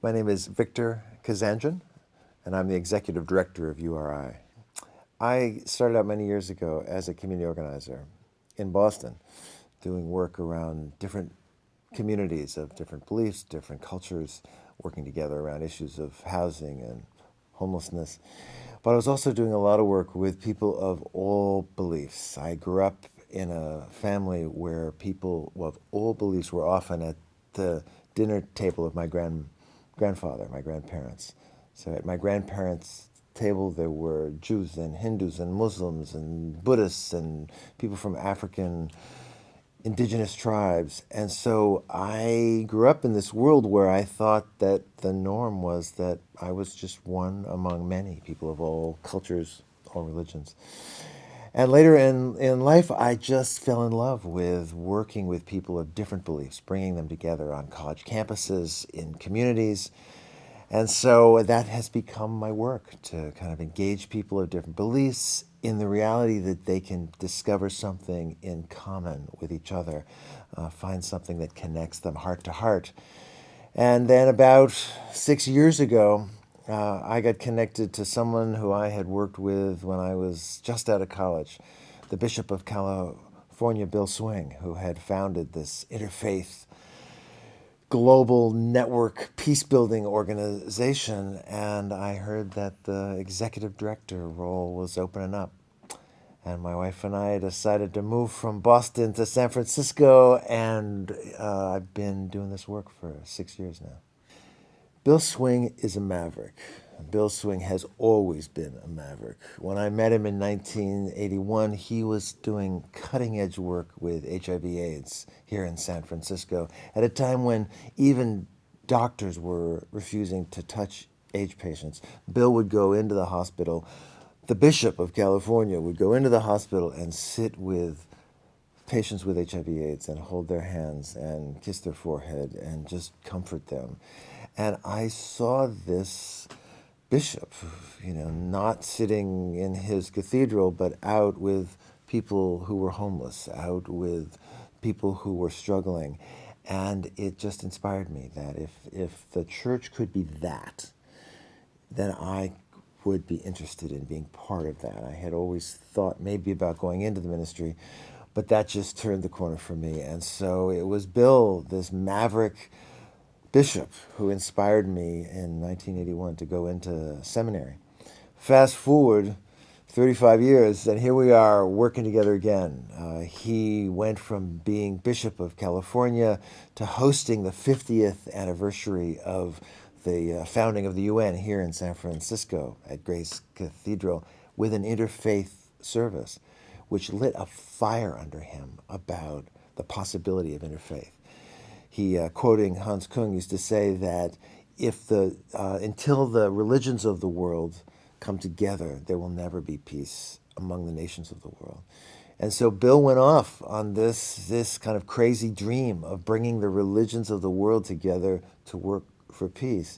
My name is Victor Kazanjian, and I'm the executive director of URI. I started out many years ago as a community organizer in Boston, doing work around different communities of different beliefs, different cultures, working together around issues of housing and homelessness. But I was also doing a lot of work with people of all beliefs. I grew up in a family where people of all beliefs were often at the dinner table of my grandfather, my grandparents. So at my grandparents' table, there were Jews and Hindus and Muslims and Buddhists and people from African indigenous tribes. And so I grew up in this world where I thought that the norm was that I was just one among many people of all cultures, all religions. And later in life, I just fell in love with working with people of different beliefs, bringing them together on college campuses, in communities. And so that has become my work, to kind of engage people of different beliefs in the reality that they can discover something in common with each other, find something that connects them heart to heart. And then about 6 years ago, I got connected to someone who I had worked with when I was just out of college, the Bishop of California, Bill Swing, who had founded this interfaith global network peace building organization. And I heard that the executive director role was opening up. And my wife and I decided to move from Boston to San Francisco, and I've been doing this work for 6 years now. Bill Swing is a maverick. Bill Swing has always been a maverick. When I met him in 1981, he was doing cutting edge work with HIV/AIDS here in San Francisco at a time when even doctors were refusing to touch AIDS patients. Bill would go into the hospital. The Bishop of California would go into the hospital and sit with patients with HIV/AIDS and hold their hands and kiss their forehead and just comfort them. And I saw this bishop, not sitting in his cathedral, but out with people who were homeless, out with people who were struggling. And it just inspired me that if the church could be that, then I would be interested in being part of that. I had always thought maybe about going into the ministry, but that just turned the corner for me. And so it was Bill, this maverick bishop, who inspired me in 1981 to go into seminary. Fast forward 35 years, and here we are working together again. He went from being Bishop of California to hosting the 50th anniversary of the founding of the UN here in San Francisco at Grace Cathedral with an interfaith service, which lit a fire under him about the possibility of interfaith. He, quoting Hans Kung, used to say that if until the religions of the world come together, there will never be peace among the nations of the world. And so Bill went off on this kind of crazy dream of bringing the religions of the world together to work for peace.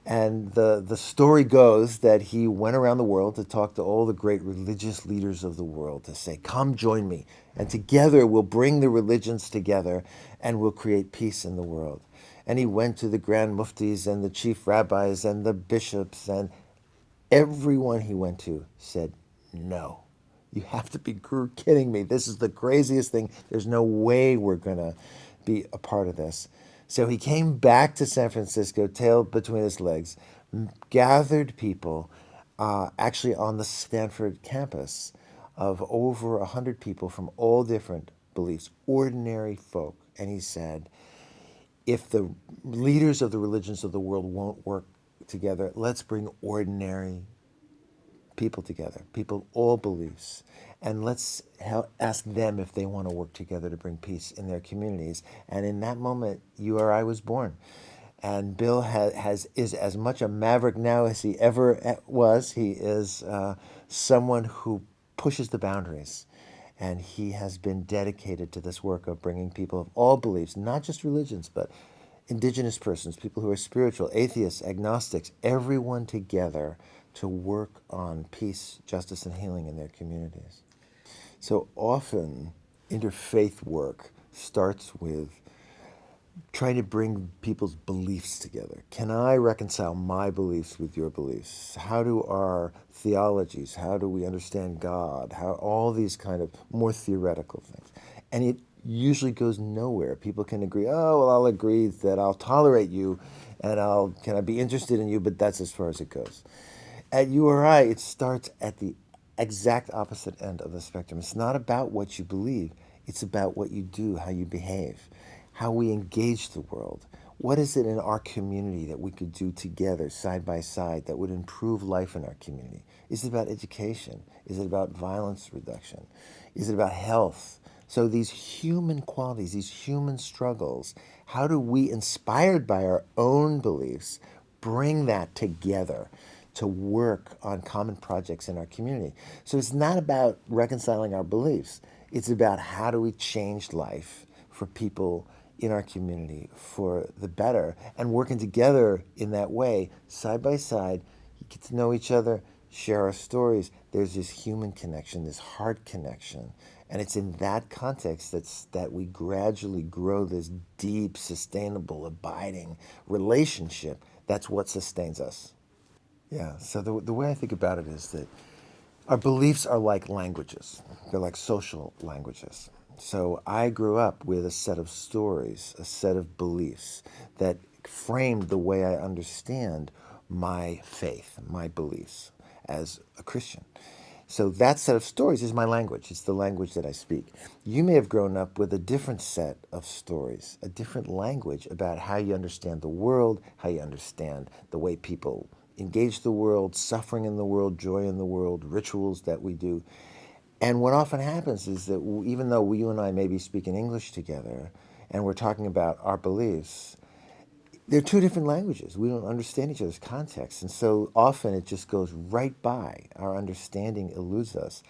And the story goes that he went around the world to talk to all the great religious leaders of the world to say, come join me. And together we'll bring the religions together and we'll create peace in the world. And he went to the grand muftis and the chief rabbis and the bishops, and everyone he went to said, no, you have to be kidding me. This is the craziest thing. There's no way we're going to be a part of this. So he came back to San Francisco, tail between his legs, gathered people, actually on the Stanford campus, of over 100 people from all different beliefs, ordinary folk. And he said, if the leaders of the religions of the world won't work together, let's bring ordinary people together, people all beliefs, and let's ask them if they want to work together to bring peace in their communities. And in that moment, URI was born. And Bill is as much a maverick now as he ever was. He is someone who pushes the boundaries. And he has been dedicated to this work of bringing people of all beliefs, not just religions, but indigenous persons, people who are spiritual, atheists, agnostics, everyone together to work on peace, justice, and healing in their communities. So often, interfaith work starts with trying to bring people's beliefs together. Can I reconcile my beliefs with your beliefs? How do our theologies, how do we understand God? How all these kind of more theoretical things. And it usually goes nowhere. People can agree, oh, well, I'll agree that I'll tolerate you and can I be interested in you, but that's as far as it goes. At URI, it starts at the exact opposite end of the spectrum. It's not about what you believe, it's about what you do, how you behave, how we engage the world. What is it in our community that we could do together, side by side, that would improve life in our community? Is it about education? Is it about violence reduction? Is it about health? So these human qualities, these human struggles, how do we, inspired by our own beliefs, bring that together to work on common projects in our community? So it's not about reconciling our beliefs. It's about how do we change life for people in our community for the better, and working together in that way, side by side. You get to know each other, share our stories. There's this human connection, this heart connection. And it's in that context that we gradually grow this deep, sustainable, abiding relationship. That's what sustains us. Yeah, so the way I think about it is that our beliefs are like languages, they're like social languages. So I grew up with a set of stories, a set of beliefs that framed the way I understand my faith, my beliefs as a Christian. So that set of stories is my language. It's the language that I speak. You may have grown up with a different set of stories, a different language about how you understand the world, how you understand the way people engage the world, suffering in the world, joy in the world, rituals that we do. And what often happens is that even though you and I may be speaking English together and we're talking about our beliefs, they're two different languages. We don't understand each other's context. And so often it just goes right by. Our understanding eludes us.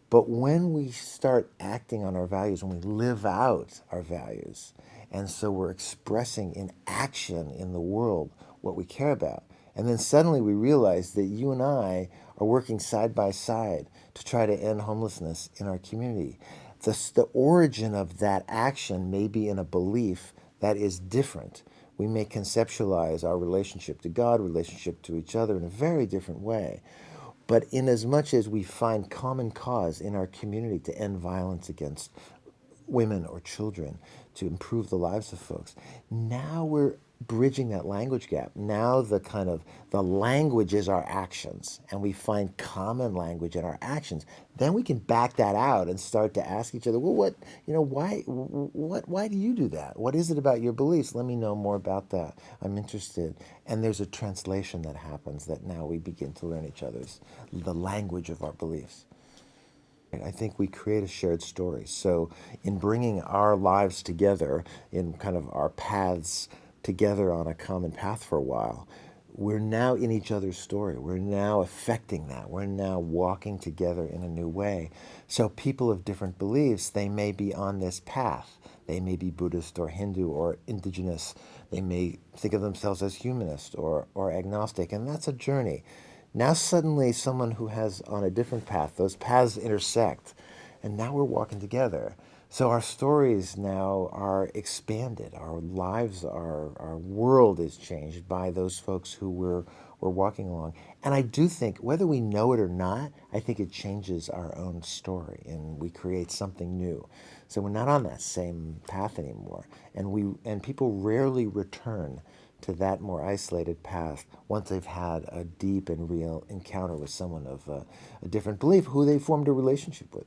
But when we start acting on our values, when we live out our values, and so we're expressing in action in the world what we care about, and then suddenly we realize that you and I are working side by side to try to end homelessness in our community. The origin of that action may be in a belief that is different. We may conceptualize our relationship to God, relationship to each other in a very different way. But in as much as we find common cause in our community to end violence against women or children, to improve the lives of folks, now we're bridging that language gap. Now the language is our actions, and we find common language in our actions. Then we can back that out and start to ask each other, well, why do you do that? What is it about your beliefs? Let me know more about that. I'm interested. And there's a translation that happens, that now we begin to learn the language of our beliefs. I think we create a shared story. So, in bringing our lives together, in kind of our paths together on a common path for a while, we're now in each other's story. We're now affecting that. We're now walking together in a new way. So, people of different beliefs, they may be on this path. They may be Buddhist or Hindu or indigenous. They may think of themselves as humanist or agnostic, and that's a journey. Now suddenly someone who has on a different path, those paths intersect, and now we're walking together. So our stories now are expanded. Our lives, our world is changed by those folks who we're walking along. And I do think, whether we know it or not, I think it changes our own story and we create something new. So we're not on that same path anymore. And people rarely return to that more isolated path once they've had a deep and real encounter with someone of a different belief who they formed a relationship with.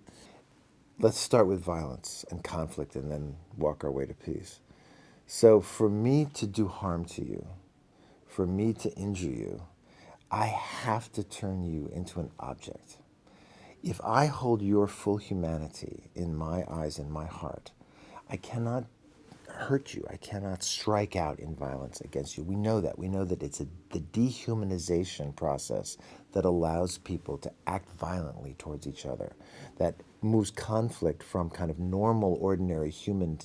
Let's start with violence and conflict and then walk our way to peace. So, for me to do harm to you, for me to injure you, I have to turn you into an object. If I hold your full humanity in my eyes and my heart, I cannot hurt you. I cannot strike out in violence against you. We know that. We know that it's the dehumanization process that allows people to act violently towards each other, that moves conflict from kind of normal, ordinary human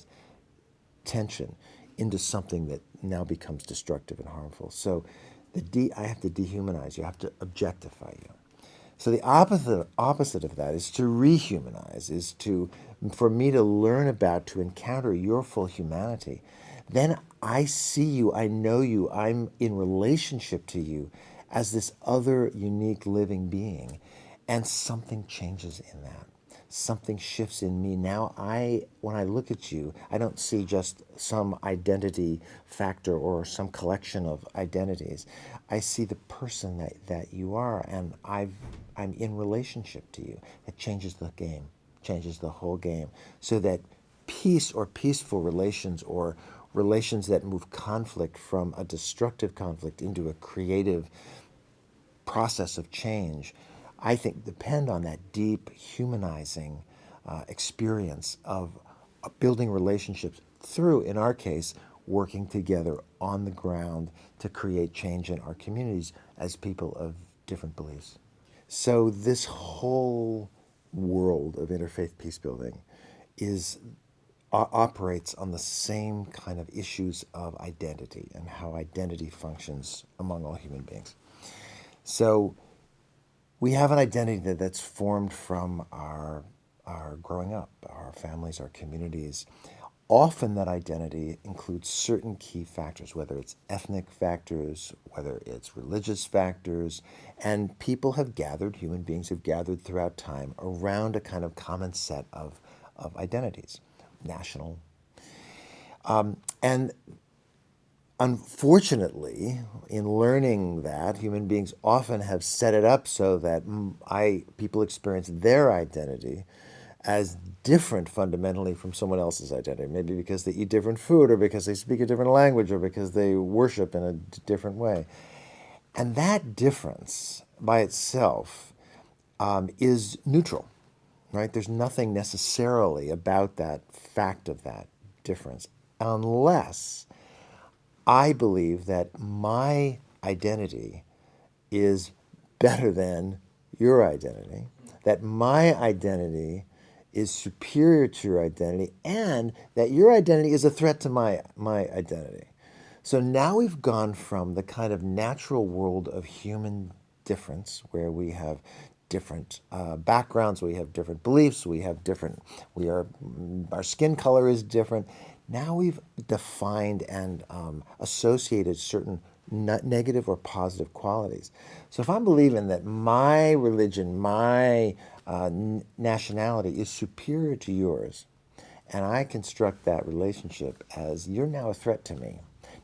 tension into something that now becomes destructive and harmful. So I have to dehumanize you. I have to objectify you. So the opposite of that is to rehumanize, is to for me to learn about, to encounter your full humanity. then I see you, I know you, I'm in relationship to you as this other unique living being. And something changes in that. Something shifts in me. Now when I look at you, I don't see just some identity factor or some collection of identities. I see the person that you are, and I'm in relationship to you. It changes the game, changes the whole game. So that peace or peaceful relations or relations that move conflict from a destructive conflict into a creative process of change, I think depend on that deep humanizing experience of building relationships through, in our case, working together on the ground to create change in our communities as people of different beliefs. So this whole world of interfaith peace building is operates on the same kind of issues of identity and how identity functions among all human beings. So we have an identity that's formed from our growing up, our families, our communities. Often that identity includes certain key factors, whether it's ethnic factors, whether it's religious factors, and people have gathered, human beings have gathered throughout time around a kind of common set of identities, national. And unfortunately, in learning that, human beings often have set it up so that people experience their identity as different fundamentally from someone else's identity. Maybe because they eat different food, or because they speak a different language, or because they worship in a different way. And that difference by itself is neutral, right? There's nothing necessarily about that fact of that difference, unless I believe that my identity is better than your identity, that my identity is superior to your identity, and that your identity is a threat to my identity. So now we've gone from the kind of natural world of human difference, where we have different backgrounds, we have different beliefs, our skin color is different. Now we've defined and associated certain negative or positive qualities. So if I'm believing that my religion, my nationality is superior to yours, and I construct that relationship as you're now a threat to me,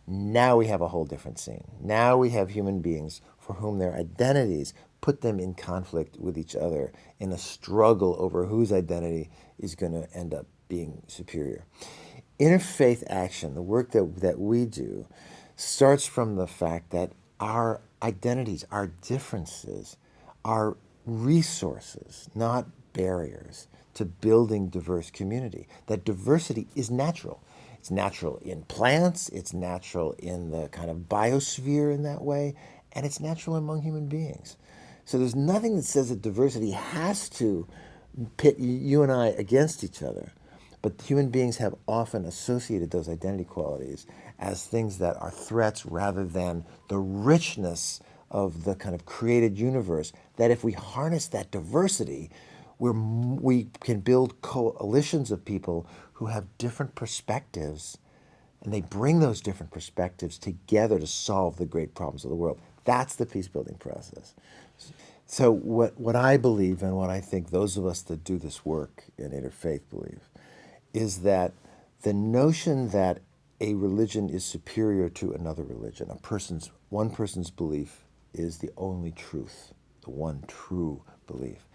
now we have a whole different scene. Now we have human beings for whom their identities put them in conflict with each other in a struggle over whose identity is going to end up being superior. Interfaith action, the work that we do, starts from the fact that our identities, our differences, are resources, not barriers to building diverse community. That diversity is natural. It's natural in plants, it's natural in the kind of biosphere in that way, and it's natural among human beings. So there's nothing that says that diversity has to pit you and I against each other. But human beings have often associated those identity qualities as things that are threats rather than the richness of the kind of created universe, that if we harness that diversity, we can build coalitions of people who have different perspectives, and they bring those different perspectives together to solve the great problems of the world. That's the peace building process. So what I believe, and what I think those of us that do this work in interfaith believe, is that the notion that a religion is superior to another religion, one person's belief is the only truth, the one true belief,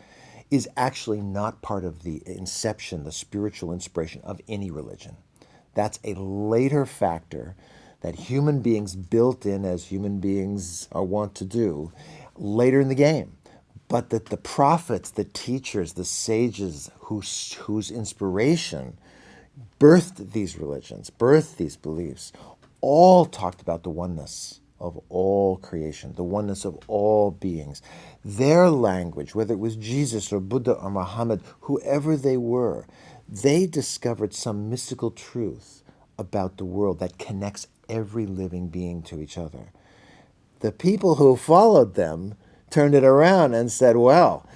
is actually not part of the inception, the spiritual inspiration of any religion. That's a later factor that human beings built in, as human beings are wont to do, later in the game. But that the prophets, the teachers, the sages whose inspiration birthed these religions, birthed these beliefs, all talked about the oneness of all creation, the oneness of all beings. Their language, whether it was Jesus or Buddha or Muhammad, whoever they were, they discovered some mystical truth about the world that connects every living being to each other. The people who followed them turned it around and said, well,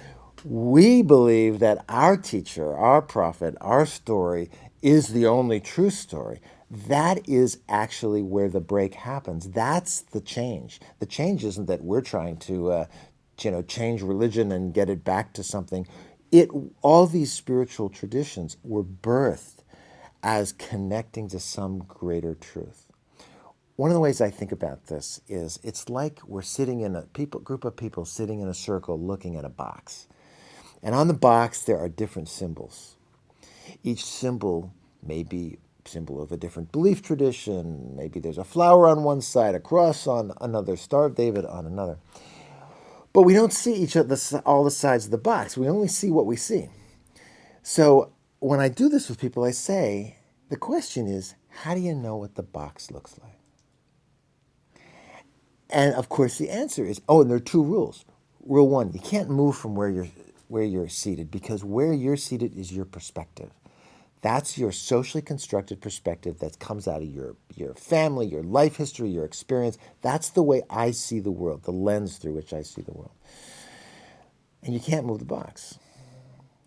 we believe that our teacher, our prophet, our story is the only true story. That is actually where the break happens. That's the change. The change isn't that we're trying to, change religion and get it back to something. It all these spiritual traditions were birthed as connecting to some greater truth. One of the ways I think about this is it's like we're sitting in a group of people sitting in a circle looking at a box. And on the box there are different symbols. Each symbol may be a symbol of a different belief tradition. Maybe there's a flower on one side, a cross on another, Star of David on another. But we don't see all the sides of the box. We only see what we see. So when I do this with people, I say, the question is, how do you know what the box looks like? And of course, the answer is, and there are two rules. Rule one, you can't move from where you're seated, because where you're seated is your perspective. That's your socially constructed perspective that comes out of your family, your life history, your experience. That's the way I see the world, the lens through which I see the world. And you can't move the box.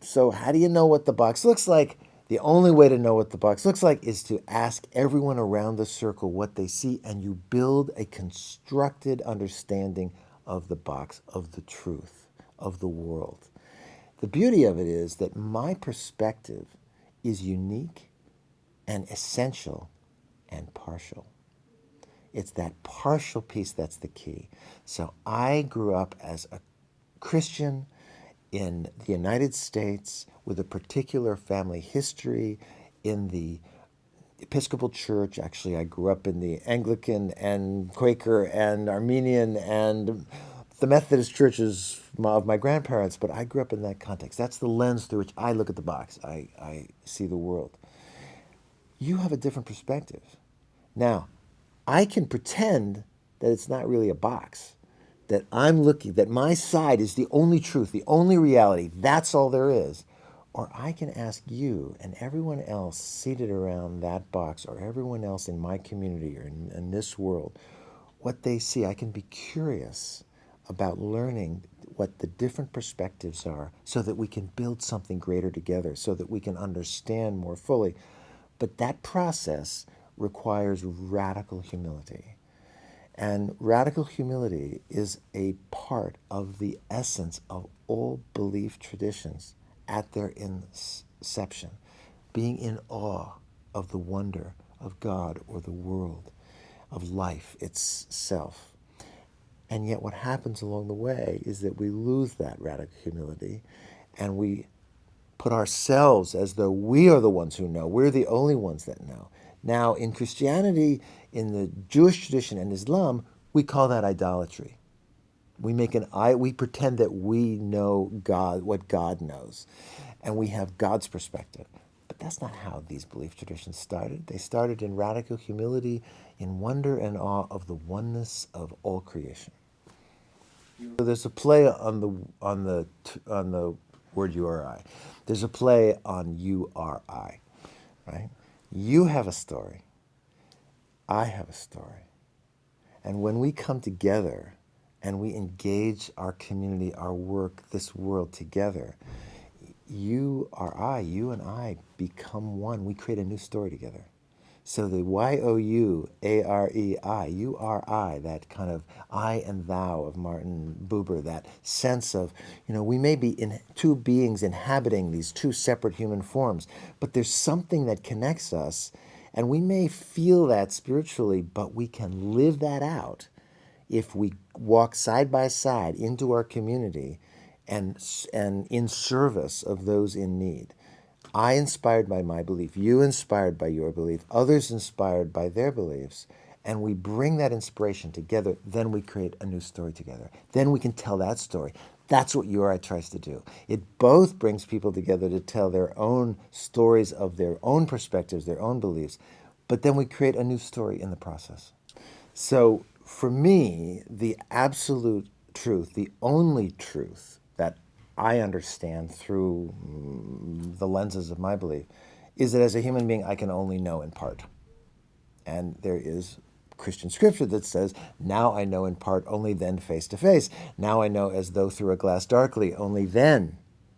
So how do you know what the box looks like? The only way to know what the box looks like is to ask everyone around the circle what they see, and you build a constructed understanding of the box, of the truth, of the world. The beauty of it is that my perspective is unique and essential and partial. It's that partial piece that's the key. So I grew up as a Christian in the United States with a particular family history in the Episcopal Church. Actually, I grew up in the Anglican and Quaker and Armenian and the Methodist churches of my grandparents, but I grew up in that context. That's the lens through which I look at the box. I see the world. You have a different perspective. Now, I can pretend that it's not really a box, that I'm looking, that my side is the only truth, the only reality, that's all there is. Or I can ask you and everyone else seated around that box, or everyone else in my community or in this world, what they see. I can be curious about learning what the different perspectives are so that we can build something greater together, so that we can understand more fully. But that process requires radical humility. And radical humility is a part of the essence of all belief traditions at their inception, being in awe of the wonder of God or the world, of life itself. And yet what happens along the way is that we lose that radical humility, and we put ourselves as though we are the ones who know. We're the only ones that know. Now, in Christianity, in the Jewish tradition and Islam, we call that idolatry. We pretend that we know God, what God knows, and we have God's perspective. But that's not how these belief traditions started. They started in radical humility, in wonder and awe of the oneness of all creation. So there's a play on the word URI. There's a play on URI, right? You have a story. I have a story. And when we come together and we engage our community, our work, this world together, you and I become one. We create a new story together. So the YOUAREI, URI, that kind of I and thou of Martin Buber, that sense of, we may be in two beings inhabiting these two separate human forms, but there's something that connects us, and we may feel that spiritually, but we can live that out if we walk side by side into our community and in service of those in need. I inspired by my belief, you inspired by your belief, others inspired by their beliefs, and we bring that inspiration together, then we create a new story together. Then we can tell that story. That's what URI tries to do. It both brings people together to tell their own stories of their own perspectives, their own beliefs, but then we create a new story in the process. So for me, the absolute truth, the only truth that I understand through the lenses of my belief, is that as a human being, I can only know in part. And there is Christian scripture that says, now I know in part, only then face to face. Now I know as though through a glass darkly, only then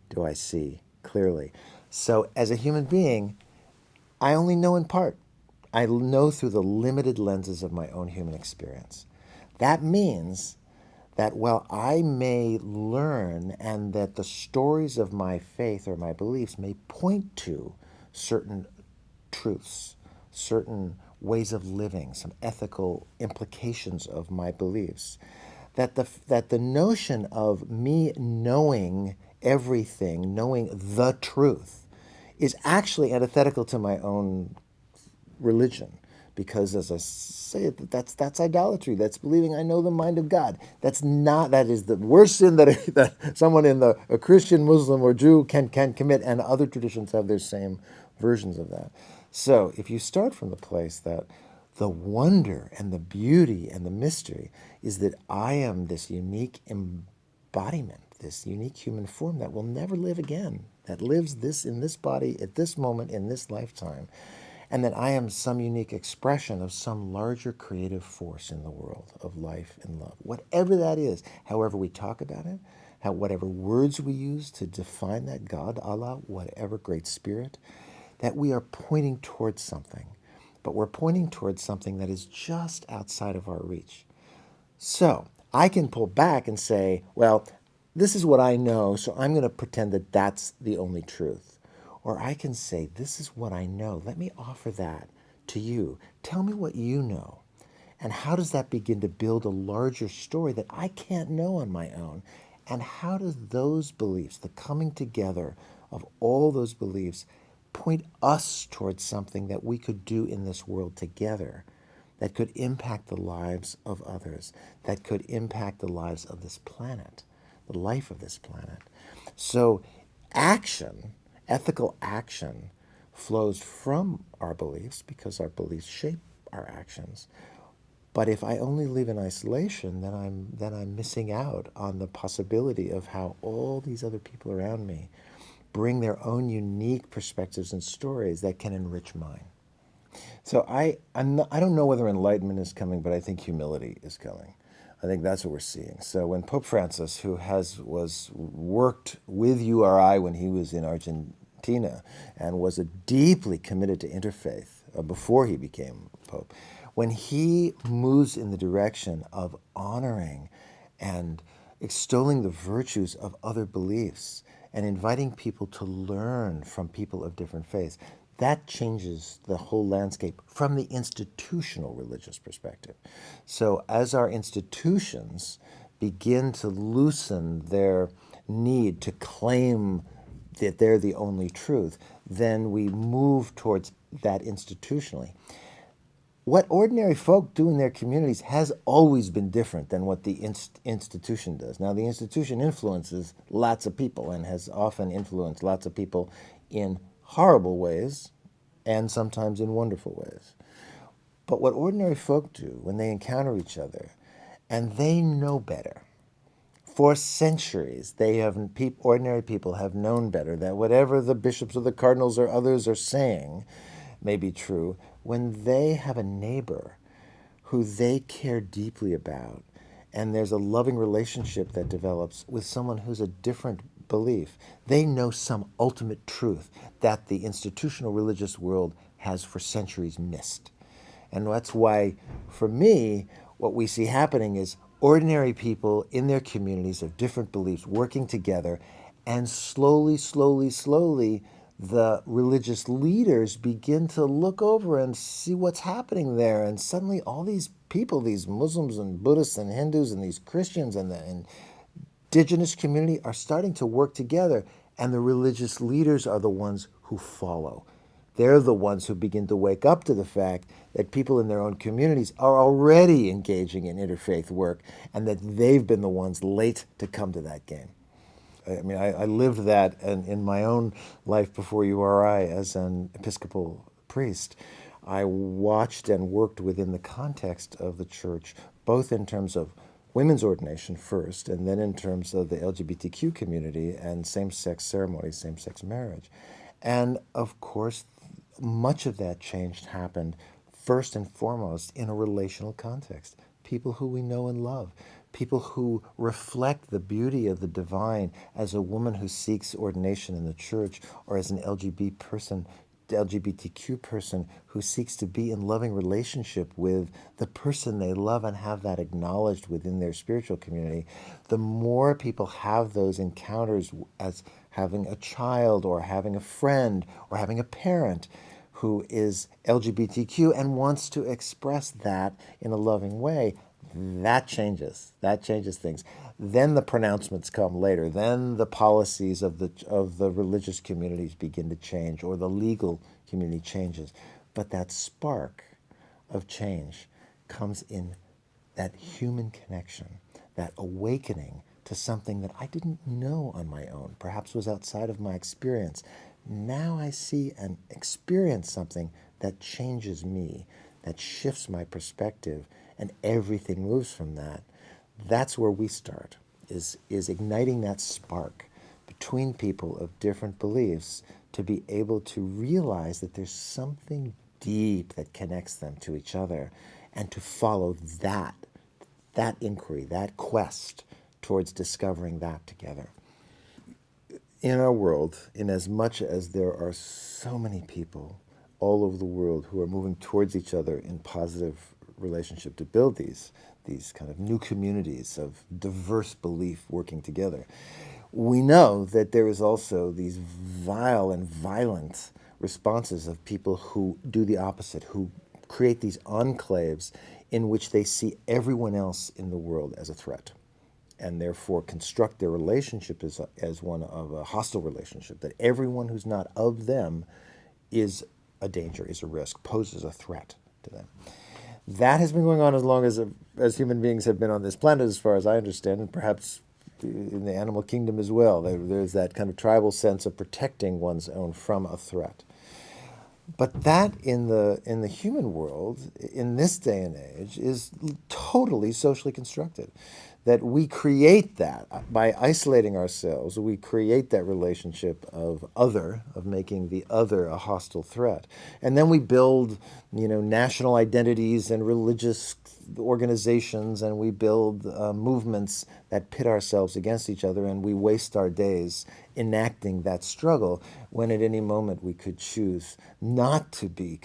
do I see clearly. So as a human being, I only know in part. I know through the limited lenses of my own human experience. That means that while I may learn and that the stories of my faith or my beliefs may point to certain truths, certain ways of living, some ethical implications of my beliefs, that the notion of me knowing everything, knowing the truth, is actually antithetical to my own religion, because as I say, that's idolatry. That's believing I know the mind of God. That is the worst sin that someone in a Christian, Muslim, or Jew can commit, and other traditions have their same versions of that. So if you start from the place that the wonder and the beauty and the mystery is that I am this unique embodiment, this unique human form that will never live again, that lives this in this body at this moment in this lifetime, and that I am some unique expression of some larger creative force in the world of life and love. Whatever that is, however we talk about it, whatever words we use to define that, God, Allah, whatever great spirit, that we are pointing towards something. But we're pointing towards something that is just outside of our reach. So I can pull back and say, well, this is what I know, so I'm going to pretend that that's the only truth. Or I can say, this is what I know. Let me offer that to you. Tell me what you know. And how does that begin to build a larger story that I can't know on my own? And how does those beliefs, the coming together of all those beliefs, point us towards something that we could do in this world together, that could impact the lives of others, that could impact the lives of this planet, the life of this planet? So action, ethical action, flows from our beliefs because our beliefs shape our actions. But if I only live in isolation, then I'm missing out on the possibility of how all these other people around me bring their own unique perspectives and stories that can enrich mine. So I don't know whether enlightenment is coming, but I think humility is coming. I think that's what we're seeing. So when Pope Francis, who was worked with URI when he was in Argentina and was deeply committed to interfaith before he became Pope, when he moves in the direction of honoring and extolling the virtues of other beliefs and inviting people to learn from people of different faiths, that changes the whole landscape from the institutional religious perspective. So as our institutions begin to loosen their need to claim that they're the only truth, then we move towards that institutionally. What ordinary folk do in their communities has always been different than what the institution does. Now, the institution influences lots of people and has often influenced lots of people in horrible ways and sometimes in wonderful ways. But what ordinary folk do when they encounter each other, and they know better, for centuries, ordinary people have known better, that whatever the bishops or the cardinals or others are saying may be true. When they have a neighbor who they care deeply about, and there's a loving relationship that develops with someone who's a different belief, they know some ultimate truth that the institutional religious world has for centuries missed. And that's why, for me, what we see happening is ordinary people in their communities of different beliefs working together, and slowly, slowly, slowly, the religious leaders begin to look over and see what's happening there. And suddenly all these people, these Muslims and Buddhists and Hindus and these Christians and the indigenous community are starting to work together, and the religious leaders are the ones who follow. They're the ones who begin to wake up to the fact that people in their own communities are already engaging in interfaith work, and that they've been the ones late to come to that game. I mean, I lived that in my own life before URI as an Episcopal priest. I watched and worked within the context of the church, both in terms of women's ordination first, and then in terms of the LGBTQ community and same-sex ceremonies, same-sex marriage. And of course, much of that change happened first and foremost in a relational context. People who we know and love, people who reflect the beauty of the divine as a woman who seeks ordination in the church, or as an LGBT person LGBTQ person who seeks to be in loving relationship with the person they love and have that acknowledged within their spiritual community, the more people have those encounters as having a child or having a friend or having a parent who is LGBTQ and wants to express that in a loving way, that changes. That changes things. Then the pronouncements come later. Then the policies of the religious communities begin to change, or the legal community changes. But that spark of change comes in that human connection, that awakening to something that I didn't know on my own, perhaps was outside of my experience. Now I see and experience something that changes me, that shifts my perspective, and everything moves from that. That's where we start, is igniting that spark between people of different beliefs to be able to realize that there's something deep that connects them to each other, and to follow that inquiry, that quest towards discovering that together. In our world, in as much as there are so many people all over the world who are moving towards each other in positive relationship to build these kind of new communities of diverse belief working together, we know that there is also these vile and violent responses of people who do the opposite, who create these enclaves in which they see everyone else in the world as a threat, and therefore construct their relationship as one of a hostile relationship, that everyone who's not of them is a danger, is a risk, poses a threat to them. That has been going on as long as human beings have been on this planet, as far as I understand, and perhaps in the animal kingdom as well. There's that kind of tribal sense of protecting one's own from a threat. But that in the human world, in this day and age, is totally socially constructed. That we create that by isolating ourselves. We create that relationship of making the other a hostile threat. And then we build, national identities and religious organizations, and we build movements that pit ourselves against each other, and we waste our days enacting that struggle, when at any moment we could choose not to be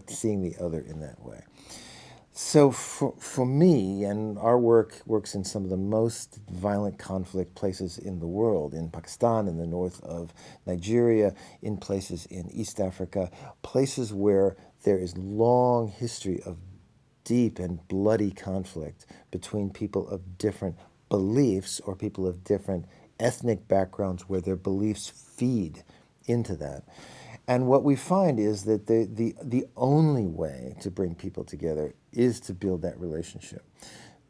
seeing the other in that way. So for me, and our work works in some of the most violent conflict places in the world, in Pakistan, in the north of Nigeria, in places in East Africa, places where there is long history of deep and bloody conflict between people of different beliefs or people of different ethnic backgrounds, where their beliefs feed into that. And what we find is that the only way to bring people together is to build that relationship.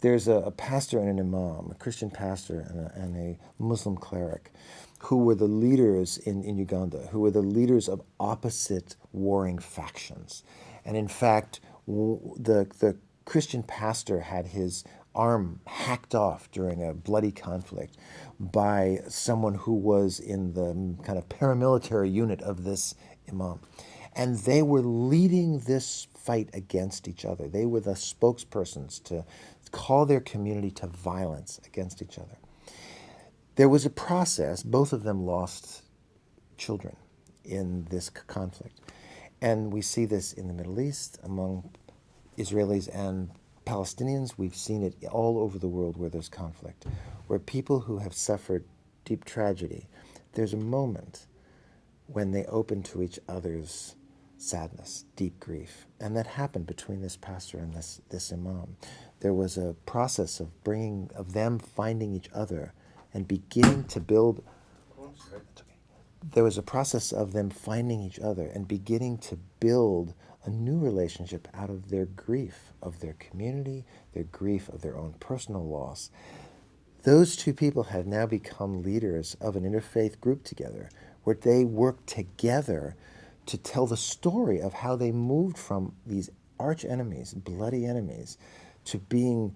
There's a pastor and an imam, a Christian pastor and a Muslim cleric, who were the leaders in Uganda, who were the leaders of opposite warring factions. And in fact, the Christian pastor had his arm hacked off during a bloody conflict by someone who was in the kind of paramilitary unit of this imam. And they were leading this fight against each other. They were the spokespersons to call their community to violence against each other. There was a process. Both of them lost children in this conflict. And we see this in the Middle East among Israelis and Palestinians. We've seen it all over the world where there's conflict, where people who have suffered deep tragedy, there's a moment when they open to each other's sadness, deep grief. And that happened between this pastor and this imam. There was a process of them finding each other and beginning to build. There was a process of them finding each other and beginning to build a new relationship out of their grief of their community, their grief of their own personal loss. Those two people have now become leaders of an interfaith group together, where they work together to tell the story of how they moved from these arch enemies, bloody enemies, to being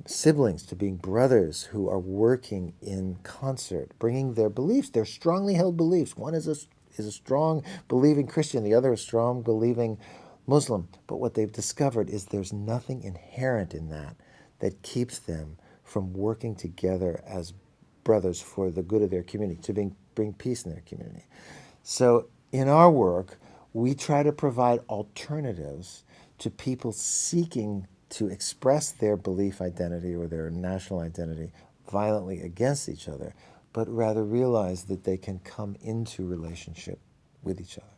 siblings, to being brothers who are working in concert, bringing their beliefs, their strongly held beliefs. One is a strong believing Christian, the other a strong believing Muslim. But what they've discovered is there's nothing inherent in that keeps them from working together as brothers for the good of their community, to bring peace in their community. So in our work, We try to provide alternatives to people seeking to express their belief identity or their national identity violently against each other, but rather realize that they can come into relationship with each other.